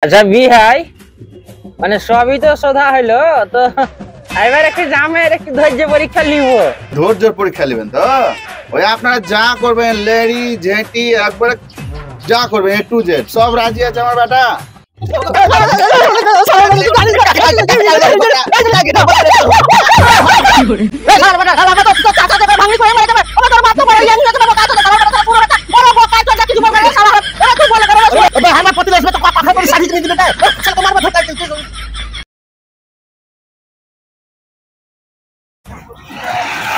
আচ্ছা বিহাই মানে সবই তো সোধা হইলো তো এবার একটু জামের একটু ধৈর্য পরীক্ষা নিব। ধৈর্য পরীক্ষা নেবেন তো ওই আপনারা যা করবেন লেডি জেটি একবারে যা করবেন A to Z সব রাজি আছে আমার বেটা।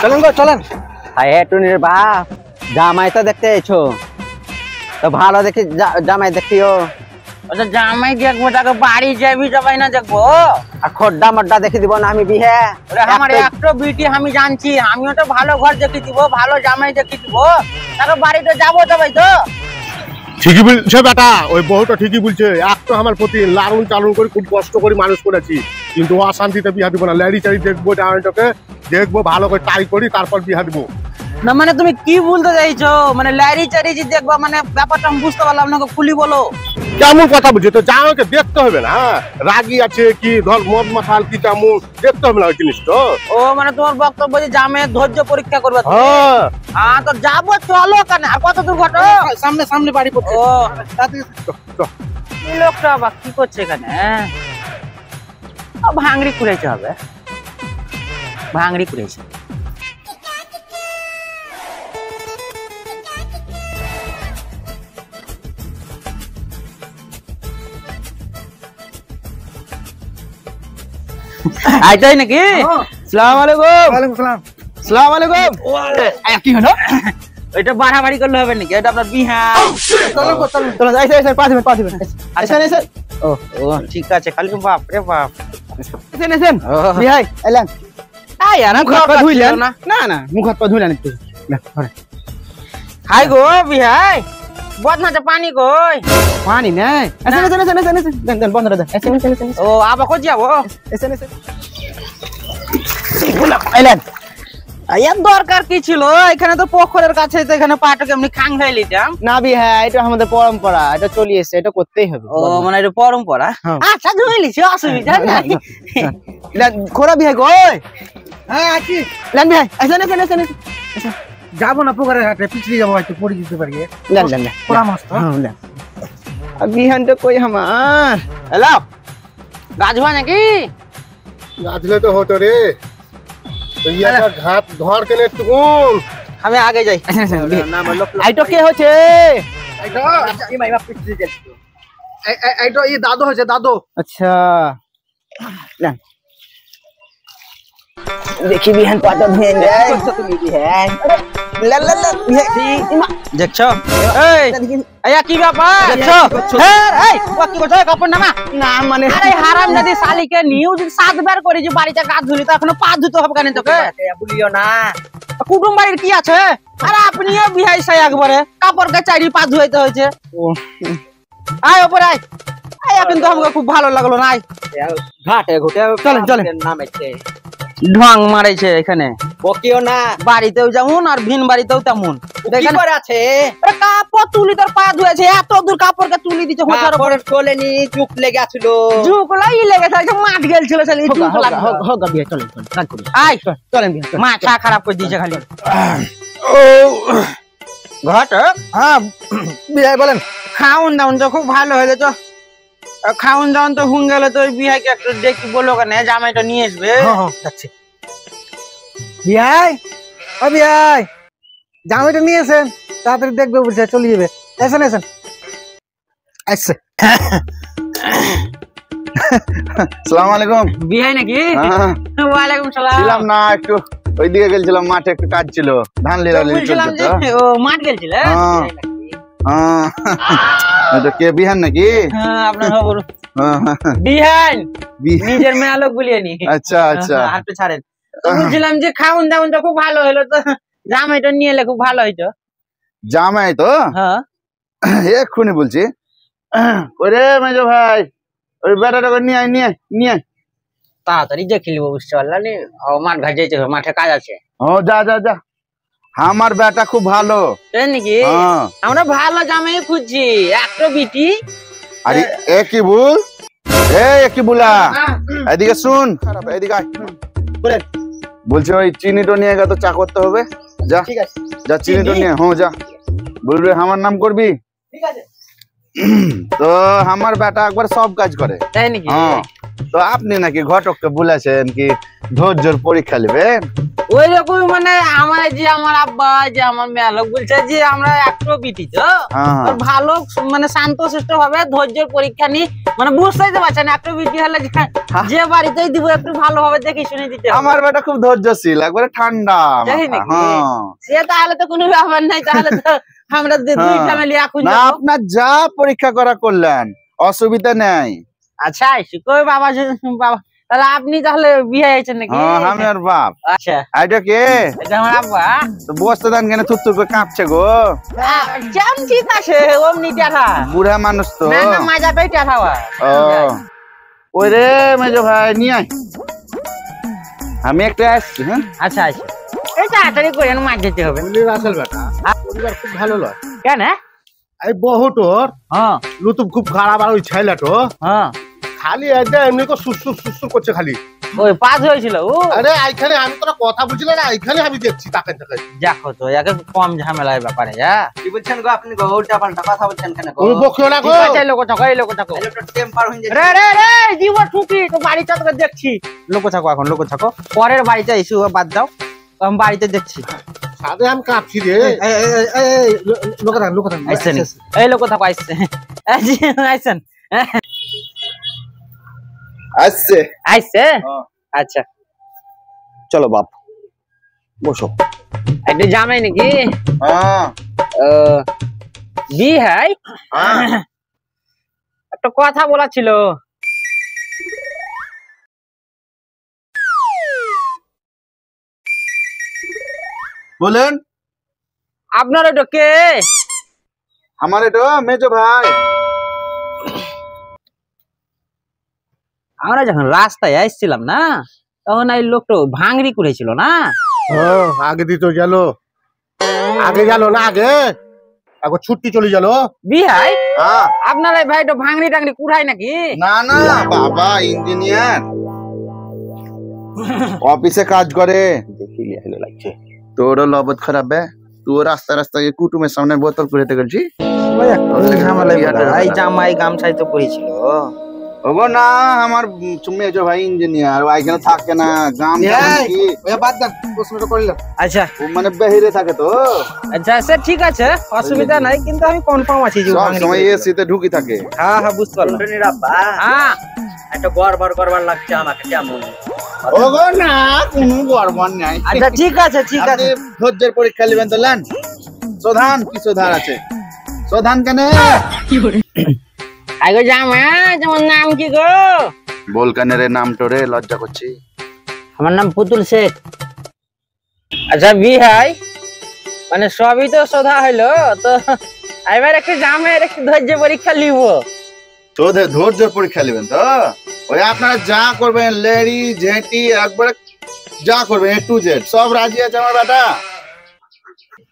চলেন গো চলেন। আরে টুনির বাপ জামাই তো দেখতে এসো তো ভালো দেখি জামাই দেখিও। আচ্ছা জামাই দেখবো তাকে বাড়ি যাবি যাবাই না দেখবো আর খোড্ডা মড্ডা দেখে দিব না আমি বিহে আমার একটা বিটি আমি জানছি আমিও তো ভালো ঘর দেখে দিব ভালো জামাই দেখে দিব তাকে বাড়িতে যাবো যাবাই তো। ঠিকই বলছে বেটা ওই বহুটা ঠিকই বলছে এক তো আমার প্রতি লালন চালন করে খুব কষ্ট করে মানুষ করেছি কিন্তু অশান্তিতে বিয়া দিব না লেডি চারি দেখবো জামাইটাকে দেখবো ভালো করে টাই করি তারপর বিয়া দিব। না মানে তুমি কি বলতে চাইছো মানে লারি চারি যে দেখবা মানে ব্যাপারটা আমি বুঝতে পারলাম না খুলি বলো। কেমন কথা বলছো তো জামাইকে দেখতে হবে না রাগি আছে কি ধর মদ মাথাল কি কেমন দেখতে হবে না ওই জিনিস তো। ও মানে তোমার বক্তব্য যে জামাইয়ের ধৈর্য পরীক্ষা করবে হ্যাঁ তো যাবো চলো কেন আর কত দূর ঘটো সামনে সামনে বাড়ি পড়ছে। ও এই লোকটা আবার কি করছে এখানে ভাঙড়ি কুড়াইতে হবে ভাঙড়ি কুড়াইছে। আইতাই নাকি আসসালামু আলাইকুম। ওয়ালাইকুম আসসালাম। আসসালামু আলাইকুম। কি হলো এটা বাড়াবাড়ি করলে হবে নাকি এটা আপনার বিহা। চলো চলো চলো যাই যাই 5 মিনিট 5 মিনিট এসেন এসেন। ও ও ঠিক আছে খালি বাপ রে বাপ এসেন এসেন বিহাই এলেন। আই আর মুখ হাত পা ধুইলেন না না না মুখ হাত পা ধুইলেন একটু না ধরে হাই গো বিহাই বদনাতে পানি কই পানি নাই। এসেন এসেন এসেন এসেন এসেন দেন দেন বন্ধ করে দেন। এসেন এসেন এসেন ও আবার কই যাবো এসেন এসেন এলেন। এর দরকার কি ছিল এখানে তো পোখরের কাছে তো এখানে পাটাকে এমনি খাং হয়ে লিতাম না বিহাই এটা আমাদের পরম্পরা এটা চলিয়ে এসেছে এটা করতেই হবে। ও মানে এটা পরম্পরা আচ্ছা ধুইলিছি অসুবিধা নাই। খোরা বিহাই গো হ্যাঁ আছি লেন বিহাই এসেন এসেন এসেন এসেন যাবো না পুকুরের ঘাটে পিছলি যাবো হয়তো পড়ে যেতে পারি। লেন লেন লেন পোড়া মাছ তো লেন আর বিহান তো কই আমার হ্যালো গাছবা নাকি গাছলে তো হতো রে তো ইয়াটা ঘাট ধর কেন একটু কোন আমি আগে যাই। আইটো কে হচ্ছে এইটা এই দাদু হয়েছে দাদু। আচ্ছা লেন দেখি বিহান পাটা ধুয়ে যায় তুমি বিহান লেন লেন লেন দেখছো এই আয়া কি ব্যাপার দেখছো এই ও কি করছ কাপড় নামা না মানে আরে হারামজাদি শালিকে নিউ যদি 7 বার করে যে বাড়িতে কাজ ধুলি তো এখনো পা ধুতে হবে কেন তোকে বলিও না কুটুম বাড়ির কি আছে আরে আপনিও বিহাই সাই একবারে কাপড়কে চারি পা ধুইতে হয়েছে আয় ওপরে আয় আয় কিন্তু আমাকে খুব ভালো লাগলো না আয় ঘাটে ঘুটে চলেন চলেন নামেছে ঢং মারাইছে এখানে বকিও না বাড়িতেও যেমন আর ভিন বাড়িতেও তেমন কি করে আছে কাপড় তুলি তোর পা ধুয়েছে এত দূর কাপড়কে তুলি দিচ্ছে কাপড় কোলেনি চুপ লেগে আছিল ঝুঁক লাই লেগেছে মাঠ গেলছিল হোক বিয়ে চলেন চলেন কাজ করি আয় চলেন বিয়ে মাথা খারাপ করে দিয়েছে খালি ঘাট হ্যাঁ বিয়ে বলেন খাউন দাউন তো খুব ভালো হয়েছে তো খাউন দাউন তো হুন গেলে তো বিহাইকে একটু দেখি বলো কেন জামাইটা নিয়ে আসবে যাচ্ছি বিয়াই ও বিয়াই জামাইটা নিয়ে এসেন তাড়াতাড়ি দেখবে বলছে চলে যাবে এসেন এসেন আচ্ছা আসসালামু আলাইকুম। বিহাই নাকি ওয়ালাইকুম সালাম ছিলাম না একটু ওইদিকে গেছিলাম মাঠে একটু কাজ ছিল ধান লিলালি বলছিলাম চলছে যে তো। ও মাঠ গেছিল তো কে বিহান নাকি হ্যাঁ আপনার খবর বিহান নিজের মেয়ে লোক বলিয়ে নি আচ্ছা আচ্ছা একটু ছাড়েন বলছিলাম যে খাউন দাউন তো খুব ভালো হলো তো জামাইটা নিয়ে এলে খুব ভালো হইতো জামাই তো হ্যাঁ এক্ষুনি বলছি ওরে মেজো ভাই ওই বেটাটাকে নিয়ে আয় নিয়ে আয় নিয়ে আয় তাড়াতাড়ি দেখে নিবো বুঝতে পারলাম মাঠ ঘাট যাইতে হবে মাঠে কাজ আছে ও যা যা যা আমার বেটা খুব ভালো তাই নাকি আমরা ভালো জামাই খুঁজছি একটা বিটি আরে এ কি ভুল এ কি বুলা এদিকে শুন এদিকে আয় বলেন বলছে ওই চিনিটা নিয়ে গেলে তো চা করতে হবে যা ঠিক আছে যা চিনিটা নিয়ে হ্যাঁ যা বলবে আমার নাম করবি ঠিক আছে তো আমার বেটা একবার সব কাজ করে তাই নাকি হ্যাঁ তো আপনি নাকি ঘটককে বলেছেন কি ধৈর্যের পরীক্ষা নেবেন ওই রকম মানে আমার যে আমার আব্বা যে আমার মেয়ে লোক বলছে যে আমরা একটু বিটি তো হ্যাঁ ওর ভালো মানে শান্তশিষ্ট ভাবে ধৈর্যের পরীক্ষা নি মানে বুঝতেই তো পারছেন একটু বিটি হলে যে বাড়িতেই দিব একটু ভালোভাবে দেখে শুনে দিতে হবে। আমার বেটা খুব ধৈর্যশীল একবারে ঠান্ডা তাই মাথা, নাকি? হ্যাঁ সে তাহলে তো কোনো ব্যাপার নাই তাহলে তো আমরা দুই হ্যাঁ। ফ্যামিলি এখন না আপনার যা পরীক্ষা করা করলেন অসুবিধা নেই আচ্ছা আইসি কই বাবা বাবা তাহলে আপনি তাহলে বিয়ে হয়েছেন নাকি হ্যাঁ আমি আর বাপ আচ্ছা এটা কে এটা আমার আব্বা তো বসতে দেন কেন থুর করে কাঁপছে গো জান ঠিক আছে অমনি টাকা বুড়া মানুষ তো না না মাজাটাই টাকা ও ওই রে মেজো ভাই নিয়ে আয় আমি একটা আসছি হ্যাঁ আচ্ছা আচ্ছা এই তাড়াতাড়ি করে মাছ যেতে হবে আসল বেটা পরিবার খুব ভালো লয় কেন এই বহুটোর হ্যাঁ লুতুম খুব খারাপ আর ওই ছেলেটো হ্যাঁ খালি একদম এমনি করে সুসুর করছে খালি ওই পাস হয়েছিল ও আরে এইখানে আমি তোরা কথা বুঝলে না এইখানে আমি দেখছি তাকে তাকে দেখো তো একে কম ঝামেলার ব্যাপারে কি বলছেন গো আপনি গো উল্টা পাল্টা কথা বলছেন কেন গো তুমি বকিও না গো ঠিক আছে লোক থাকো এই লোক থাকো টেম্পার হয়ে যায় রে রে রে জীবন ঠুকি তো বাড়িতে তোকে দেখছি লোক থাকো এখন লোক থাকো পরের বাড়িতে এসে বাদ দাও আমি বাড়িতে দেখছি সাথে আমি কাঁপছি রে লোক আইসেন এই লোক থাকো আইসছে আইসেন আসছে আইসছে আচ্ছা চলো বাপ বসো একটা জামাই নাকি হ্যাঁ বি হাই একটা কথা বলা ছিল বলেন আপনার ওটা কে আমার এটা মেজো ভাই আমরা যখন রাস্তায় আসছিলাম না তখন এই লোকটা ভাঙড়ি করেছিল না আগে দিত গেল আগে গেল না আগে একবার ছুটি চলে গেল বিহাই হ্যাঁ আপনার এই ভাইটা ভাঙড়ি টাঙড়ি কুড়াই নাকি না না বাবা ইঞ্জিনিয়ার অফিসে কাজ করে দেখি ভালো লাগছে তোরও লবত খারাপ বে তুই রাস্তা রাস্তায় কুটুমের সামনে বোতল করে গেছি এই জামাই গামছাই তো পড়েছিল ওগো না আমার মেজো ভাই ইঞ্জিনিয়ার ও এখানে থাকে না গ্রাম বাদ দেন প্রশ্নটা করলাম আচ্ছা ও মানে বেহিরে থাকে তো আচ্ছা সে ঠিক আছে অসুবিধা নাই কিন্তু আমি কনফার্ম আছি যে সব ভাঙড়ি সময় করেছিল। এসিতে ঢুকি থাকে হ্যাঁ হ্যাঁ বুঝতে পারলাম হ্যাঁ একটা গড়বড় লাগছে আমাকে কেমন ওগো না কোনো গড়বড় নাই আচ্ছা ঠিক আছে ঠিক আপনি আছে ধৈর্যের পরীক্ষা নেবেন তো লেন প্রধান কি সুধার আছে প্রধান কেন আগে জামাই তোমার নাম কি গো বল কেন রে নাম টোরে লজ্জা করছি আমার নাম পুতুল শেখ আচ্ছা বিহাই মানে সবই তো সোধা হইলো তো এবার একটু জামাইয়ের একটু ধৈর্য পরীক্ষা লিব তোদের ধৈর্যের পরীক্ষা নেবেন তো ওই আপনারা যা করবেন লেডি ঝেঁটি একবারে যা করবেন A to Z সব রাজি আছে আমার বেটা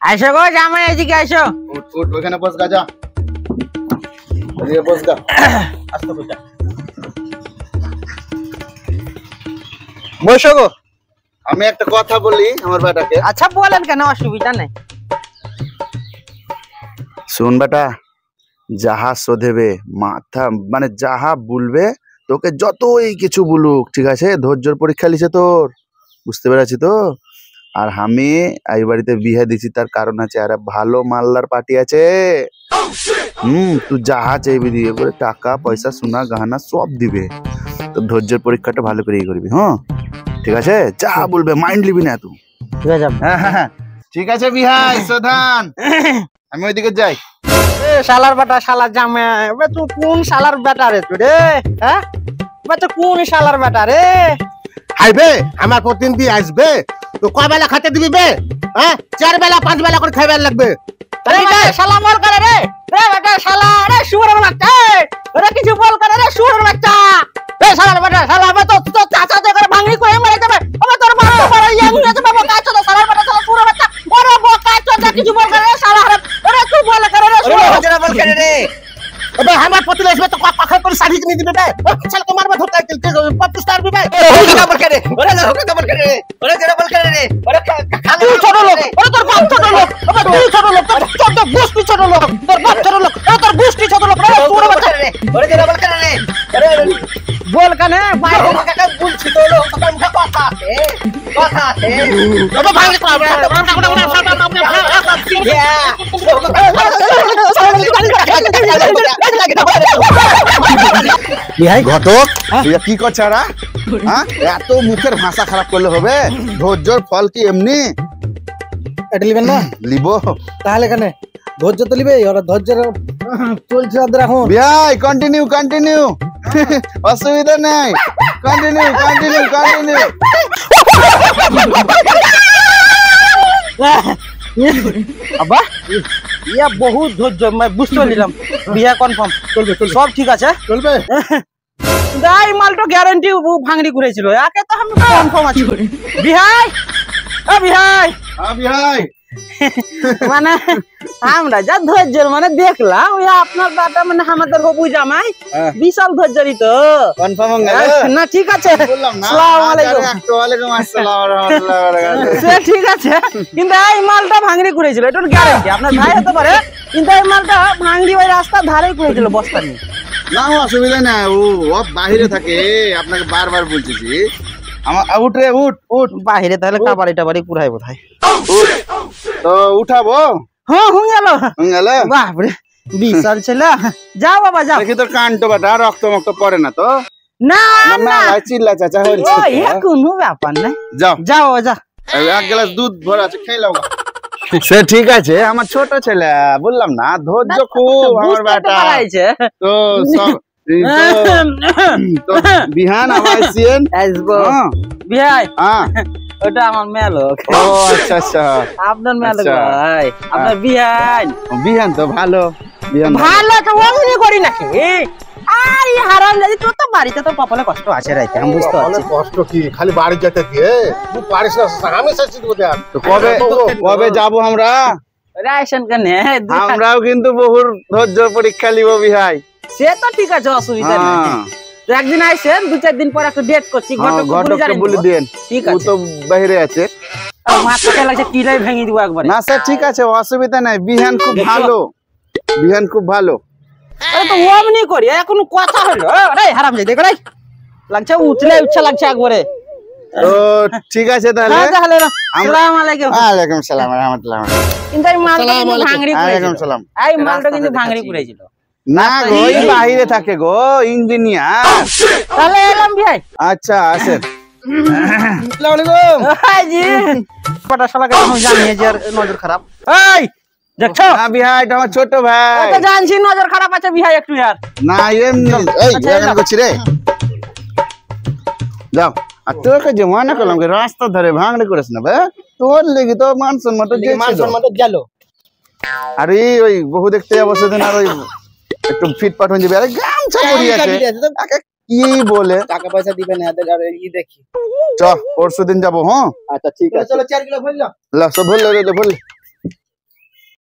আইসো গো জামাই এদিকে আইসো উঠ উঠ ওখানে বস গা যা এদিকে বস গা আস্তে বসা বসো গো আমি একটা কথা বলি আমার বেটাকে আচ্ছা বলেন কেন অসুবিধা নেই শুন বেটা যাহা শোধেবে মাথা মানে যাহা বলবে তোকে যতই কিছু বলুক ঠিক আছে ধৈর্যর পরীক্ষা লিছে তোর বুঝতে পেরেছি তো আর আমি এই বাড়িতে বিয়ে দিছি তার কারণ আছে আর ভালো মালদার পার্টি আছে তুই যাহা চাইবি দিয়ে করে টাকা পয়সা সোনা গহনা সব দিবে তো ধৈর্যের পরীক্ষাটা ভালো করে করবি হ্যাঁ ঠিক আছে যা বলবে মাইন্ড লিবি না তুই ঠিক আছে হ্যাঁ ঠিক আছে বিহাই সোধান আমি ওইদিকে যাই এ শালার বেটা শালার জামাই এবার তুই কোন শালার বেটা রে তুই রে হ্যাঁ এবার তুই কোন শালার বেটা রে আইবে আমার প্রতিনিধি আসবে তো কয় বেলা খেতে দিবি বে হ্যাঁ 4 বেলা 5 বেলা করে খাইবার লাগবে রে বেটা শালা বল করে রে বেটা শালা রে শুয়োরের বাচ্চা রে কিছু বল করে রে শুয়োরের বাচ্চা রে শালার বেটা শালা আমি তো তো চাচা তো করে ভাঙি করে মেরে দেবে আমি তোর বড় ইয়াং আছে বাবা কাজ তো শালার বেটা শালা শুয়োরের বাচ্চা ওরে বকা তো কিছু বল করে রে শালা রে তুই বল করে রে শুয়োরের বল করে রে ওবে আমার পতিলে আসবে তো পাখা করে শাড়ি কিনে দিবে বে শালা তো মারবে ধরতে পপুস তারবি বে তুই ছোট লোক ওরে তোর বাপ ছোট লোক ওরে তুই ছোট লোক তোর গোষ্ঠী ছোট লোক তোর বাপ ছোট লোক তোর গোষ্ঠী ছোট লোক রে তোর বাচ্চা বল কানে বাইরে বলছি তো লোক তোর মুখে কথা আছে তো ভাঙি করা ঘটক তুই কি করছ এত মুখের ভাষা খারাপ করলে হবে ধৈর্যর ফল কি এমনি এটা লিবেন না লিব তাহলে এখানে ধৈর্য তো লিবে ওরা ধৈর্যের চলছে ওদের এখন ভাই কন্টিনিউ কন্টিনিউ অসুবিধা নেই কন্টিনিউ কন্টিনিউ কন্টিনিউ আব্বা ইয়া বহুত ধৈর্য मैं বুঝতে নিলাম বিয়া কনফার্ম চলবে সব ঠিক আছে চলবে গাই মালটো গ্যারান্টি ভাঙড়ি করেছিল একে তো আমি কনফার্ম আছি বিহাই ও বিহাই ভাই মানে আমরা যা ধৈর্যের মানে দেখলাম ওই আপনার বাটা মানে আমাদের বাবু জামাই বিশাল ধৈর্যরই তো কনফার্ম হয়ে গেল না ঠিক আছে বললাম না আসসালামু আলাইকুম ওয়ালাইকুম আসসালাম ওয়া রাহমাতুল্লাহি ওয়া বারাকাতুহু সে ঠিক আছে কিন্তু এই মালটা ভাঙড়ি করেছিল এটার গ্যারান্টি আপনার ভাই হতে পারে কিন্তু এই মালটা ভাঙড়ি ওই রাস্তার ধারেই করেছিল বস্তা নিয়ে না অসুবিধা নাই ও বাইরে থাকে আপনাকে বারবার বলতেছি আমার উঠ রে উঠ উঠ বাহিরে তাহলে কাবাড়ি টাবাড়ি পুরাই বোধহয় উঠ তো উঠাবো হ্যাঁ হুঁ গেল হয়ে গেল বাপরে বিশাল ছেলে যাও বাবা যাও দেখি তোর কানটো বাটা রক্ত মক্ত পড়ে না তো না না না ভাই চিল্লা চাচা ও হয়েছে এ কোনো ব্যাপার না যাও যাও বাবা যা এক গ্লাস দুধ ভরা আছে খেয়ে লাও সে ঠিক আছে আমার ছোট ছেলে বললাম না ধৈর্য খুব আমার বেটা তো সব তো বিহান আবার সিএন আসবো বিহাই হ্যাঁ ওটা আমার মেলোক ও আচ্ছা আচ্ছা আপনার মেলোক আচ্ছা। ভাই আপনার বিহান বিহান তো ভালো বিহান ভালো তো অমনি করি নাকি আর এই হারাম যদি তোর তো বাড়িতে তো কপালে কষ্ট আছে রাইতে আমি বুঝতে পারছি অনেক কষ্ট কি খালি বাড়ি যেতে গিয়ে তুই পারিস না আমি চাচ্ছি তো দেখ তো কবে কবে যাব আমরা রেশন কেনে আমরাও কিন্তু বহু ধৈর্য পরীক্ষা লিব বিহাই সে তো ঠিক আছে অসুবিধা নেই হ্যাঁ তো একদিন আইসেন দু চার দিন পর একটা ডেট করছি ঘটককে বলে দেন ঠিক ও আছে তো বাইরে আছে মাথাটা লাগছে কিলাই ভেঙে দিব একবারে না স্যার ঠিক আছে অসুবিধা নাই বিহান খুব ভালো বিহান খুব ভালো আরে তো অমনি করি এখন কথা হলো আরে হারাম যাই দেখো রে লাগছে উঠলে ইচ্ছা লাগছে একবারে তো ঠিক আছে তাহলে হ্যাঁ তাহলে আসসালামু আলাইকুম ওয়ালাইকুম সালাম রাহমাতুল্লাহ কিন্তু এই মালটা কিন্তু ভাঙড়ি ওয়ালাইকুম করেছিল সালাম এই মালটা কিন্তু ভাঙড়ি করেছিল না গো এই বাইরে থাকে গো ইঞ্জিনিয়ার তাহলে এলাম ভাই আচ্ছা আসেন আসসালামু আলাইকুম হাই জি পাটা শালা কেন জানিয়ে যে আর নজর খারাপ এই দেখছো না বিহাই এটা আমার ছোট ভাই তো জানছি নজর খারাপ আছে বিহাই একটু यार না এমনি এই আচ্ছা, এখানে করছি রে যাও আর তোকে যে মনে করলাম কি রাস্তা ধারে ভাঙড়ি করিস না বে তোর লেগে তো মান সম্মান তো মান সম্মান তো গেল আরে ওই বহু দেখতে যাবো সেদিন আর ওই একটু ফিটপাট হয়ে যাবে আরে গামছা পরি আছে তাকে কি বলে টাকা পয়সা দিবে না এদের আর ই দেখি চ পরশু দিন যাবো হ্যাঁ আচ্ছা ঠিক আছে চলো 4 কিলো ভরলাম লা সব ভুল রে ভুল